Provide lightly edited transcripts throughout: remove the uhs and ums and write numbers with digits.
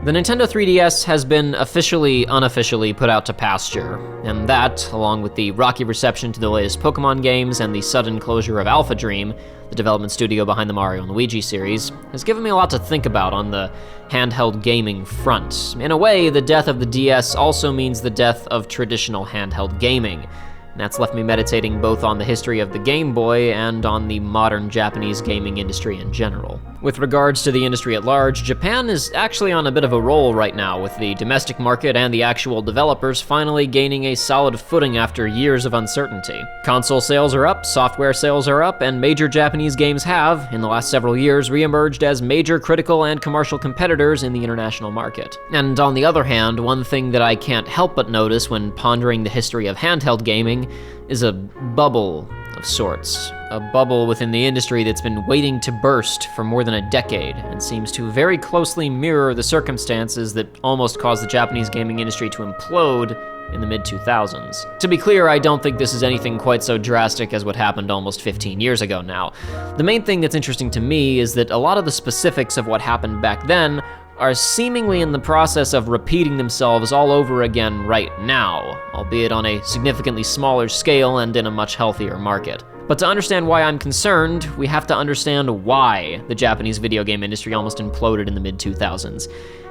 The Nintendo 3DS has been unofficially put out to pasture, and that, along with the rocky reception to the latest Pokemon games and the sudden closure of Alpha Dream, the development studio behind the Mario and Luigi series, has given me a lot to think about on the handheld gaming front. In a way, the death of the DS also means the death of traditional handheld gaming. And that's left me meditating both on the history of the Game Boy and on the modern Japanese gaming industry in general. With regards to the industry at large, Japan is actually on a bit of a roll right now, with the domestic market and the actual developers finally gaining a solid footing after years of uncertainty. Console sales are up, software sales are up, and major Japanese games have, in the last several years, re-emerged as major critical and commercial competitors in the international market. And on the other hand, one thing that I can't help but notice when pondering the history of handheld gaming is a bubble of sorts. A bubble within the industry that's been waiting to burst for more than a decade, and seems to very closely mirror the circumstances that almost caused the Japanese gaming industry to implode in the mid-2000s. To be clear, I don't think this is anything quite so drastic as what happened almost 15 years ago now. The main thing that's interesting to me is that a lot of the specifics of what happened back then are seemingly in the process of repeating themselves all over again right now, albeit on a significantly smaller scale and in a much healthier market. But to understand why I'm concerned, we have to understand why the Japanese video game industry almost imploded in the mid-2000s.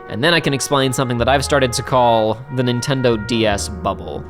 And then I can explain something that I've started to call the Nintendo DS bubble.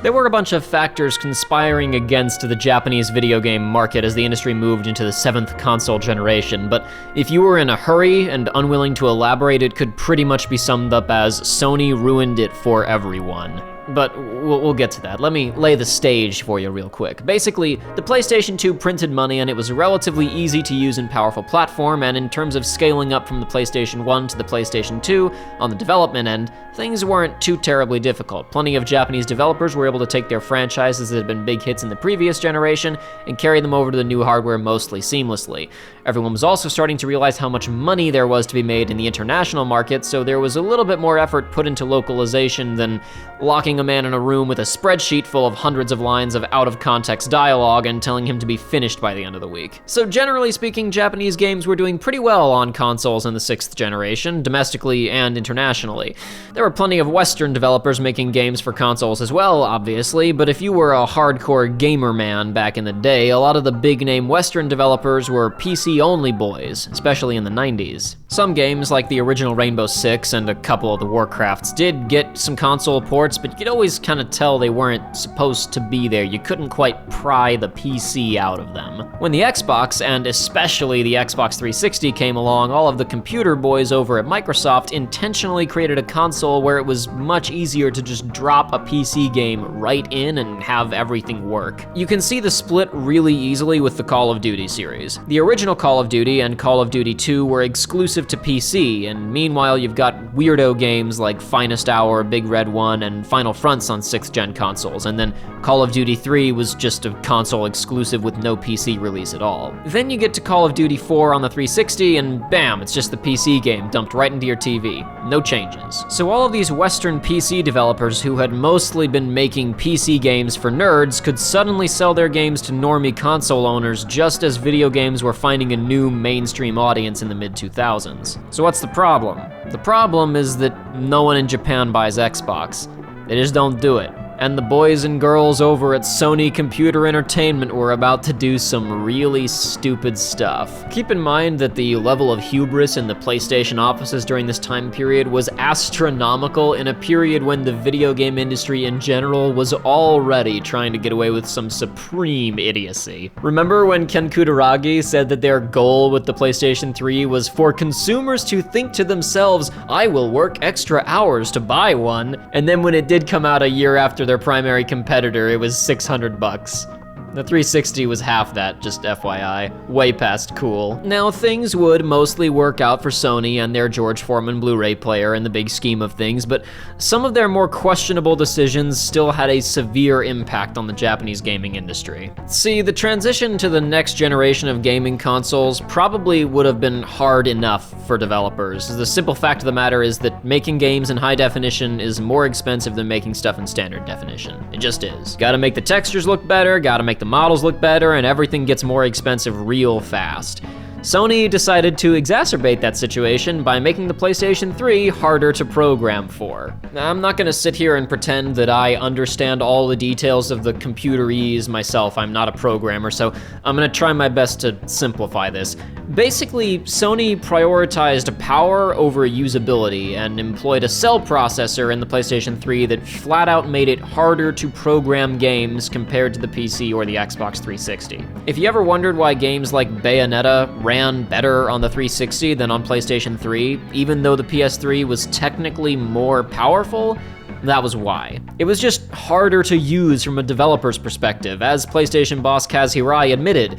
There were a bunch of factors conspiring against the Japanese video game market as the industry moved into the 7th console generation, but if you were in a hurry and unwilling to elaborate, it could pretty much be summed up as Sony ruined it for everyone. But we'll get to that. Let me lay the stage for you real quick. Basically, the PlayStation 2 printed money and it was a relatively easy to use and powerful platform, and in terms of scaling up from the PlayStation 1 to the PlayStation 2 on the development end, things weren't too terribly difficult. Plenty of Japanese developers were able to take their franchises that had been big hits in the previous generation and carry them over to the new hardware mostly seamlessly. Everyone was also starting to realize how much money there was to be made in the international market, so there was a little bit more effort put into localization than locking a man in a room with a spreadsheet full of hundreds of lines of out-of-context dialogue and telling him to be finished by the end of the week. So generally speaking, Japanese games were doing pretty well on consoles in the 6th generation, domestically and internationally. There were plenty of Western developers making games for consoles as well, obviously, but if you were a hardcore gamer man back in the day, a lot of the big-name Western developers were PC-only boys, especially in the 90s. Some games, like the original Rainbow Six and a couple of the Warcrafts, did get some console ports, but you could always kind of tell they weren't supposed to be there. You couldn't quite pry the PC out of them. When the Xbox, and especially the Xbox 360 came along, all of the computer boys over at Microsoft intentionally created a console where it was much easier to just drop a PC game right in and have everything work. You can see the split really easily with the Call of Duty series. The original Call of Duty and Call of Duty 2 were exclusive to PC, and meanwhile you've got weirdo games like Finest Hour, Big Red 1, and Final Fronts on 6th gen consoles, and then Call of Duty 3 was just a console exclusive with no PC release at all. Then you get to Call of Duty 4 on the 360 and bam, it's just the PC game dumped right into your TV. No changes. So all of these Western PC developers who had mostly been making PC games for nerds could suddenly sell their games to normie console owners just as video games were finding a new mainstream audience in the mid-2000s. So what's the problem? The problem is that no one in Japan buys Xbox. They just don't do it. And the boys and girls over at Sony Computer Entertainment were about to do some really stupid stuff. Keep in mind that the level of hubris in the PlayStation offices during this time period was astronomical in a period when the video game industry in general was already trying to get away with some supreme idiocy. Remember when Ken Kutaragi said that their goal with the PlayStation 3 was for consumers to think to themselves, I will work extra hours to buy one, and then when it did come out a year after their primary competitor, it was $600. The 360 was half that, just FYI. Way past cool. Now, things would mostly work out for Sony and their George Foreman Blu-ray player in the big scheme of things, but some of their more questionable decisions still had a severe impact on the Japanese gaming industry. See, the transition to the next generation of gaming consoles probably would have been hard enough for developers. The simple fact of the matter is that making games in high definition is more expensive than making stuff in standard definition. It just is. Gotta make the textures look better, gotta make the models look better, and everything gets more expensive real fast. Sony decided to exacerbate that situation by making the PlayStation 3 harder to program for. I'm not gonna sit here and pretend that I understand all the details of the computerese myself. I'm not a programmer, so I'm gonna try my best to simplify this. Basically, Sony prioritized power over usability and employed a cell processor in the PlayStation 3 that flat out made it harder to program games compared to the PC or the Xbox 360. If you ever wondered why games like Bayonetta ran better on the 360 than on PlayStation 3, even though the PS3 was technically more powerful, that was why. It was just harder to use from a developer's perspective, as PlayStation boss Kaz Hirai admitted,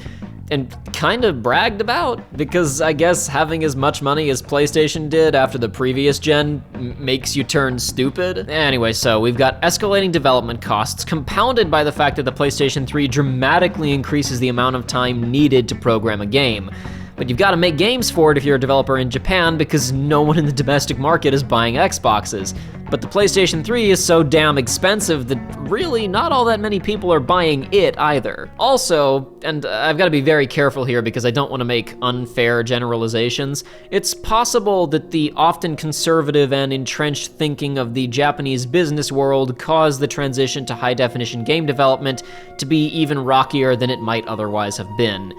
and kind of bragged about, because I guess having as much money as PlayStation did after the previous gen makes you turn stupid. Anyway, so we've got escalating development costs compounded by the fact that the PlayStation 3 dramatically increases the amount of time needed to program a game. But you've got to make games for it if you're a developer in Japan, because no one in the domestic market is buying Xboxes. But the PlayStation 3 is so damn expensive that really not all that many people are buying it either. Also, and I've got to be very careful here because I don't want to make unfair generalizations, it's possible that the often conservative and entrenched thinking of the Japanese business world caused the transition to high-definition game development to be even rockier than it might otherwise have been.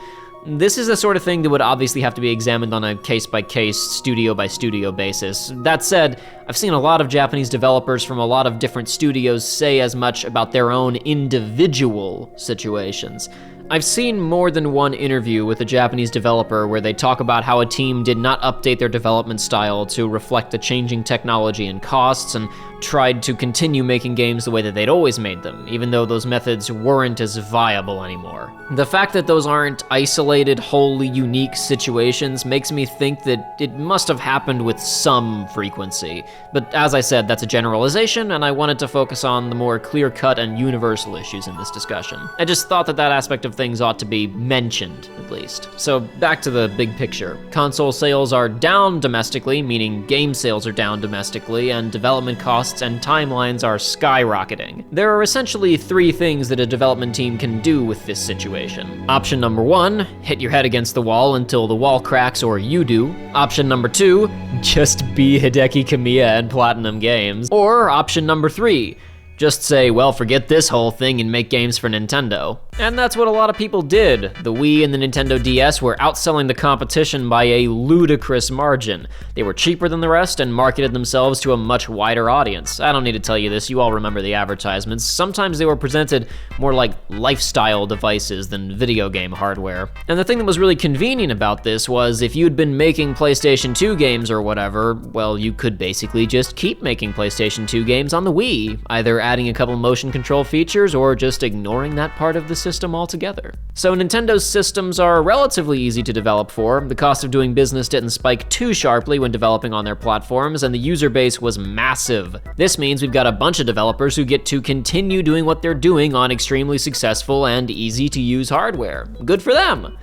This is the sort of thing that would obviously have to be examined on a case-by-case, studio-by-studio basis. That said, I've seen a lot of Japanese developers from a lot of different studios say as much about their own individual situations. I've seen more than one interview with a Japanese developer where they talk about how a team did not update their development style to reflect the changing technology and costs, and tried to continue making games the way that they'd always made them, even though those methods weren't as viable anymore. The fact that those aren't isolated, wholly unique situations makes me think that it must have happened with some frequency. But as I said, that's a generalization, and I wanted to focus on the more clear-cut and universal issues in this discussion. I just thought that that aspect of things ought to be mentioned, at least. So back to the big picture. Console sales are down domestically, meaning game sales are down domestically, and development costs and timelines are skyrocketing. There are essentially three things that a development team can do with this situation. Option number one, hit your head against the wall until the wall cracks or you do. Option number two, just be Hideki Kamiya and Platinum Games. Or option number three, just say, well, forget this whole thing and make games for Nintendo. And that's what a lot of people did. The Wii and the Nintendo DS were outselling the competition by a ludicrous margin. They were cheaper than the rest and marketed themselves to a much wider audience. I don't need to tell you this, you all remember the advertisements. Sometimes they were presented more like lifestyle devices than video game hardware. And the thing that was really convenient about this was if you'd been making PlayStation 2 games or whatever, well, you could basically just keep making PlayStation 2 games on the Wii, either adding a couple motion control features or just ignoring that part of the system altogether. So Nintendo's systems are relatively easy to develop for. The cost of doing business didn't spike too sharply when developing on their platforms, and the user base was massive. This means we've got a bunch of developers who get to continue doing what they're doing on extremely successful and easy to use hardware. Good for them.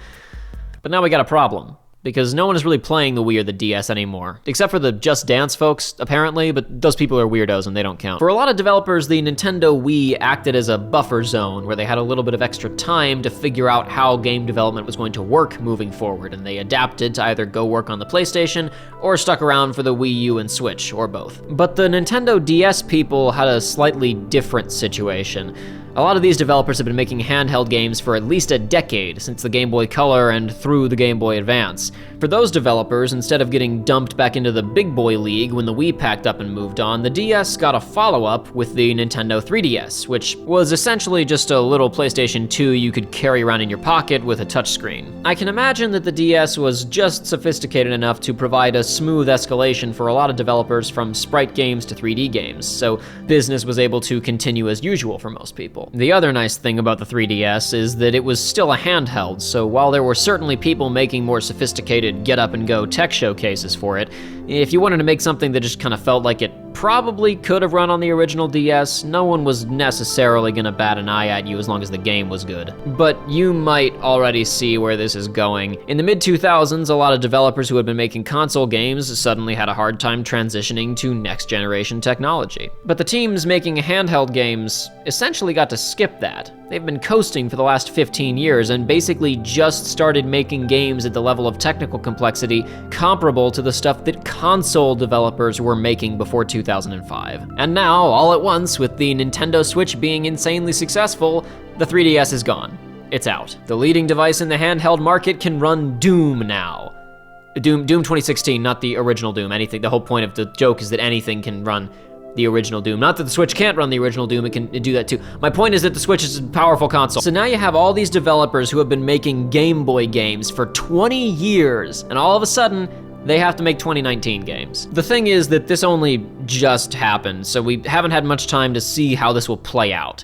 But now we got a problem, because no one is really playing the Wii or the DS anymore. Except for the Just Dance folks, apparently, but those people are weirdos and they don't count. For a lot of developers, the Nintendo Wii acted as a buffer zone where they had a little bit of extra time to figure out how game development was going to work moving forward, and they adapted to either go work on the PlayStation or stuck around for the Wii U and Switch, or both. But the Nintendo DS people had a slightly different situation. A lot of these developers have been making handheld games for at least a decade, since the Game Boy Color and through the Game Boy Advance. For those developers, instead of getting dumped back into the big boy league when the Wii packed up and moved on, the DS got a follow-up with the Nintendo 3DS, which was essentially just a little PlayStation 2 you could carry around in your pocket with a touchscreen. I can imagine that the DS was just sophisticated enough to provide a smooth escalation for a lot of developers from sprite games to 3D games, so business was able to continue as usual for most people. The other nice thing about the 3DS is that it was still a handheld, so while there were certainly people making more sophisticated get-up-and-go tech showcases for it, if you wanted to make something that just kind of felt like it probably could have run on the original DS, no one was necessarily gonna bat an eye at you as long as the game was good. But you might already see where this is going. In the mid-2000s, a lot of developers who had been making console games suddenly had a hard time transitioning to next-generation technology. But the teams making handheld games essentially got to skip that. They've been coasting for the last 15 years and basically just started making games at the level of technical complexity comparable to the stuff that console developers were making before 2005. And now, all at once, with the Nintendo Switch being insanely successful, the 3DS is gone. It's out. The leading device in the handheld market can run Doom now. Doom 2016, not the original Doom. The whole point of the joke is that anything can run the original Doom. Not that the Switch can't run the original Doom, it can do that too. My point is that the Switch is a powerful console. So now you have all these developers who have been making Game Boy games for 20 years, and all of a sudden, they have to make 2019 games. The thing is that this only just happened, so we haven't had much time to see how this will play out.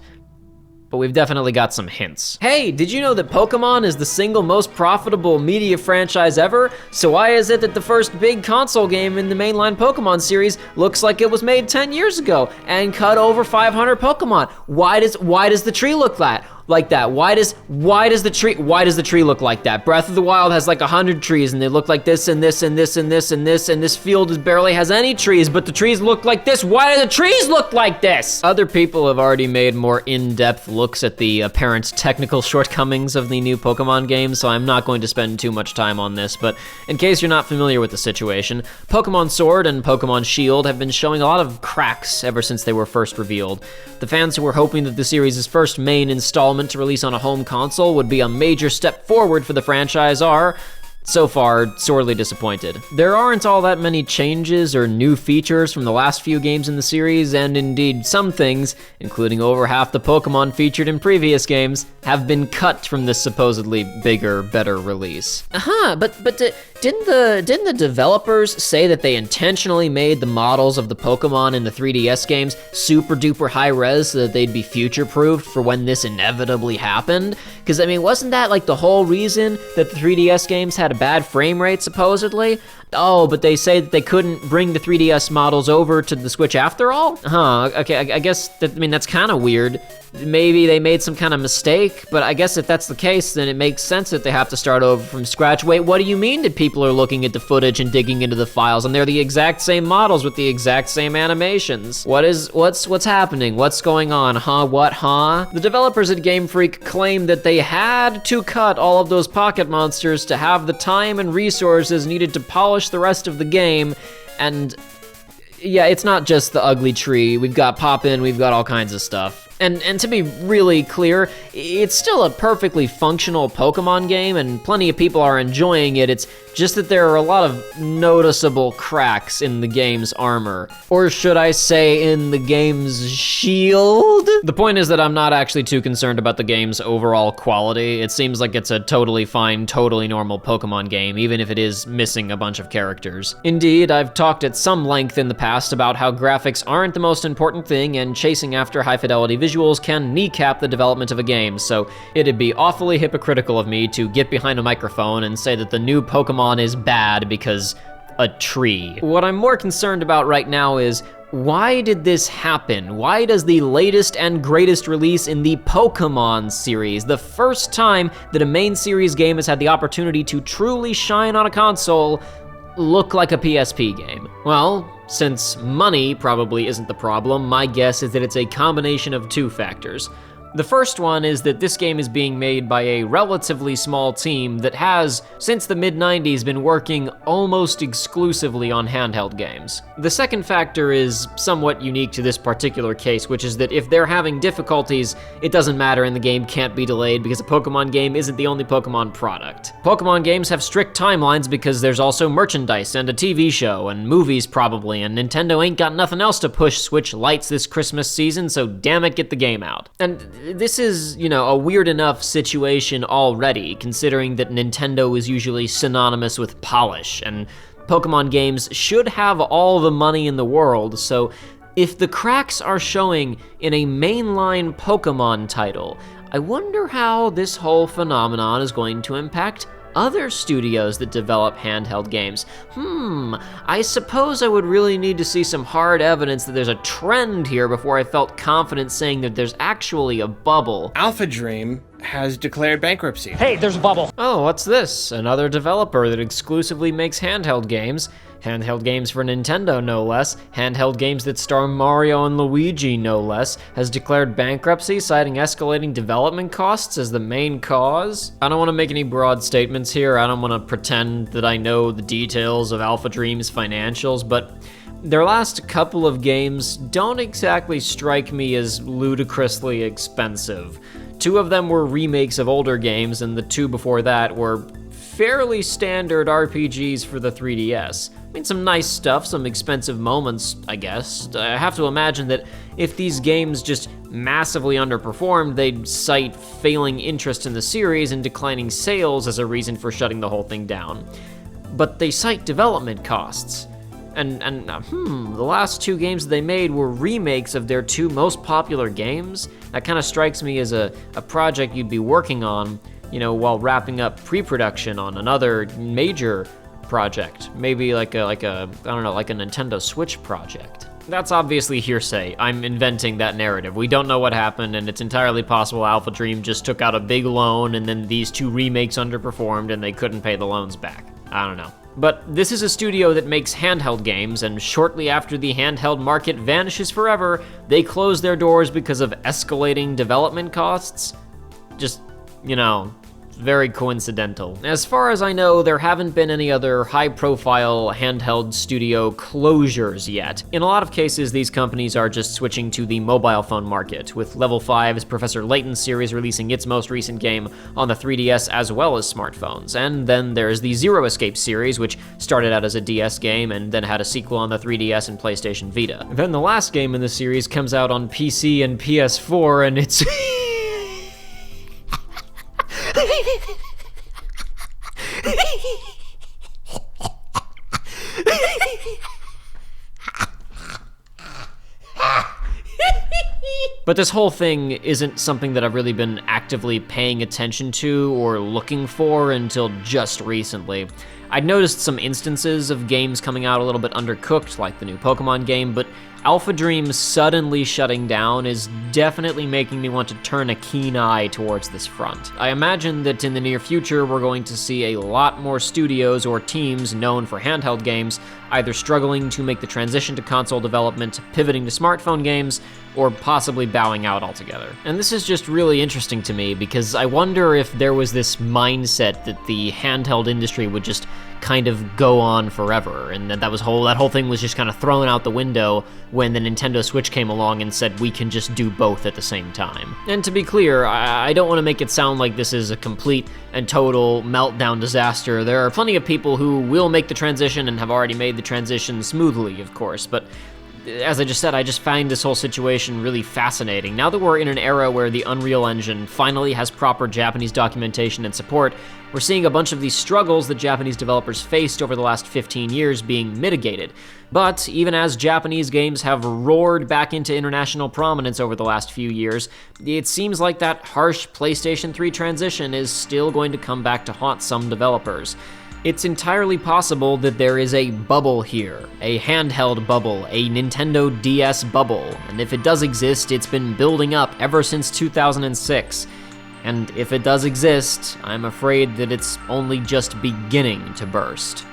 But we've definitely got some hints. Hey, did you know that Pokemon is the single most profitable media franchise ever? So why is it that the first big console game in the mainline Pokemon series looks like it was made 10 years ago and cut over 500 Pokemon? Why does the tree look like that? Why does the tree look like that? Breath of the Wild has like 100 trees and they look like this and this and this and this and this, and this field barely has any trees, but the trees look like this. Why do the trees look like this? Other people have already made more in-depth looks at the apparent technical shortcomings of the new Pokemon game, so I'm not going to spend too much time on this, but in case you're not familiar with the situation, Pokemon Sword and Pokemon Shield have been showing a lot of cracks ever since they were first revealed. The fans who were hoping that the series' first main installment to release on a home console would be a major step forward for the franchise are, so far, sorely disappointed. There aren't all that many changes or new features from the last few games in the series, and indeed some things, including over half the Pokemon featured in previous games, have been cut from this supposedly bigger, better release. But didn't the developers say that they intentionally made the models of the Pokemon in the 3DS games super duper high res so that they'd be future-proofed for when this inevitably happened? Because, I mean, wasn't that like the whole reason that the 3DS games had a bad frame rate, supposedly? Oh, but they say that they couldn't bring the 3DS models over to the Switch after all? Okay, I guess that's kind of weird. Maybe they made some kind of mistake, but I guess if that's the case, then it makes sense that they have to start over from scratch. Wait, what do you mean that people are looking at the footage and digging into the files, and they're the exact same models with the exact same animations? What's happening? What's going on? The developers at Game Freak claim that they had to cut all of those pocket monsters to have the time and resources needed to polish the rest of the game, and yeah, it's not just the ugly tree. We've got Poppin', we've got all kinds of stuff. And to be really clear, it's still a perfectly functional Pokemon game, and plenty of people are enjoying it. It's just that there are a lot of noticeable cracks in the game's armor. Or should I say, in the game's shield? The point is that I'm not actually too concerned about the game's overall quality. It seems like it's a totally fine, totally normal Pokemon game, even if it is missing a bunch of characters. Indeed, I've talked at some length in the past about how graphics aren't the most important thing, and chasing after high-fidelity visuals can kneecap the development of a game, so it'd be awfully hypocritical of me to get behind a microphone and say that the new Pokemon is bad because a tree. What I'm more concerned about right now is, why did this happen? Why does the latest and greatest release in the Pokemon series, the first time that a main series game has had the opportunity to truly shine on a console, look like a PSP game? Well, since money probably isn't the problem, my guess is that it's a combination of two factors. The first one is that this game is being made by a relatively small team that has, since the mid-90s, been working almost exclusively on handheld games. The second factor is somewhat unique to this particular case, which is that if they're having difficulties, it doesn't matter and the game can't be delayed because a Pokemon game isn't the only Pokemon product. Pokemon games have strict timelines because there's also merchandise and a TV show and movies probably, and Nintendo ain't got nothing else to push Switch Lights this Christmas season, so damn it, get the game out. And this is, a weird enough situation already, considering that Nintendo is usually synonymous with polish, and Pokemon games should have all the money in the world, so if the cracks are showing in a mainline Pokemon title, I wonder how this whole phenomenon is going to impact other studios that develop handheld games. I suppose I would really need to see some hard evidence that there's a trend here before I felt confident saying that there's actually a bubble. Alpha Dream has declared bankruptcy. Hey, there's a bubble. Oh, what's this? Another developer that exclusively makes handheld games. Handheld games for Nintendo, no less. Handheld games that star Mario and Luigi, no less. Has declared bankruptcy, citing escalating development costs as the main cause. I don't want to make any broad statements here. I don't want to pretend that I know the details of Alpha Dream's financials, but their last couple of games don't exactly strike me as ludicrously expensive. 2 of them were remakes of older games, and the 2 before that were fairly standard RPGs for the 3DS. I mean, some nice stuff, some expensive moments, I guess. I have to imagine that if these games just massively underperformed, they'd cite failing interest in the series and declining sales as a reason for shutting the whole thing down. But they cite development costs. And the last 2 games they made were remakes of their 2 most popular games. That kind of strikes me as a project you'd be working on, while wrapping up pre-production on another major project. Maybe like a Nintendo Switch project. That's obviously hearsay. I'm inventing that narrative. We don't know what happened, and it's entirely possible Alpha Dream just took out a big loan and then these 2 remakes underperformed and they couldn't pay the loans back. I don't know. But this is a studio that makes handheld games, and shortly after the handheld market vanishes forever, they close their doors because of escalating development costs. Just, very coincidental. As far as I know, there haven't been any other high-profile handheld studio closures yet. In a lot of cases, these companies are just switching to the mobile phone market, with Level 5's Professor Layton's series releasing its most recent game on the 3DS as well as smartphones. And then there's the Zero Escape series, which started out as a DS game and then had a sequel on the 3DS and PlayStation Vita. Then the last game in the series comes out on PC and PS4, and it's But this whole thing isn't something that I've really been actively paying attention to or looking for until just recently. I'd noticed some instances of games coming out a little bit undercooked, like the new Pokemon game, but Alpha Dream suddenly shutting down is definitely making me want to turn a keen eye towards this front. I imagine that in the near future, we're going to see a lot more studios or teams known for handheld games either struggling to make the transition to console development, pivoting to smartphone games, or possibly bowing out altogether. And this is just really interesting to me because I wonder if there was this mindset that the handheld industry would just kind of go on forever, and that whole thing was just kind of thrown out the window when the Nintendo Switch came along and said we can just do both at the same time. And to be clear, I don't want to make it sound like this is a complete and total meltdown disaster. There are plenty of people who will make the transition and have already made the transition smoothly, of course, but as I just said, I just find this whole situation really fascinating. Now that we're in an era where the Unreal Engine finally has proper Japanese documentation and support, we're seeing a bunch of these struggles that Japanese developers faced over the last 15 years being mitigated. But even as Japanese games have roared back into international prominence over the last few years, it seems like that harsh PlayStation 3 transition is still going to come back to haunt some developers. It's entirely possible that there is a bubble here, a handheld bubble, a Nintendo DS bubble, and if it does exist, it's been building up ever since 2006. And if it does exist, I'm afraid that it's only just beginning to burst.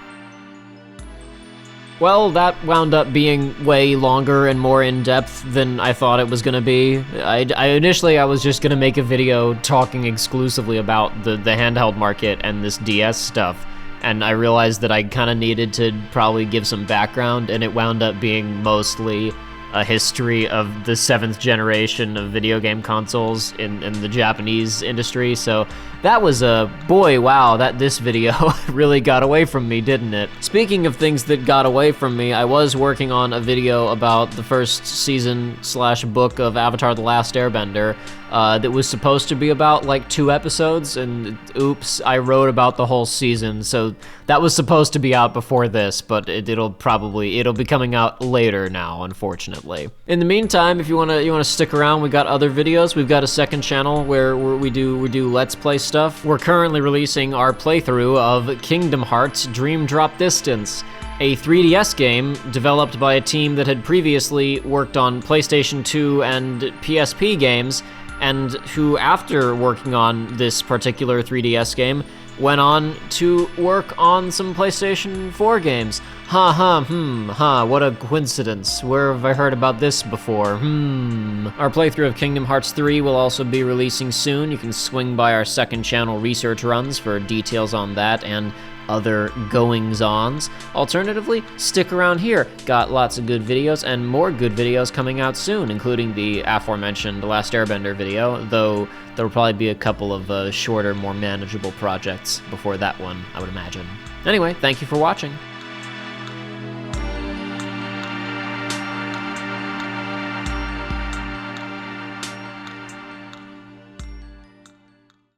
Well, that wound up being way longer and more in-depth than I thought it was gonna be. Initially, I was just gonna make a video talking exclusively about the handheld market and this DS stuff, and I realized that I kind of needed to probably give some background, and it wound up being mostly a history of the 7th generation of video game consoles in the Japanese industry. So that was boy, wow, this video really got away from me, didn't it? Speaking of things that got away from me, I was working on a video about the first season/book of Avatar: The Last Airbender that was supposed to be about like 2 episodes, and oops, I wrote about the whole season. So that was supposed to be out before this, but it'll be coming out later now, unfortunately. In the meantime, if you wanna stick around, we got other videos. We've got a second channel where we do Let's Play stuff. We're currently releasing our playthrough of Kingdom Hearts Dream Drop Distance, a 3DS game developed by a team that had previously worked on PlayStation 2 and PSP games, and who, after working on this particular 3DS game, went on to work on some PlayStation 4 games. What a coincidence. Where have I heard about this before? Our playthrough of Kingdom Hearts 3 will also be releasing soon. You can swing by our second channel research runs for details on that and other goings-ons. Alternatively, stick around here. Got lots of good videos and more good videos coming out soon, including the aforementioned Last Airbender video, though there'll probably be a couple of shorter, more manageable projects before that one, I would imagine. Anyway, thank you for watching.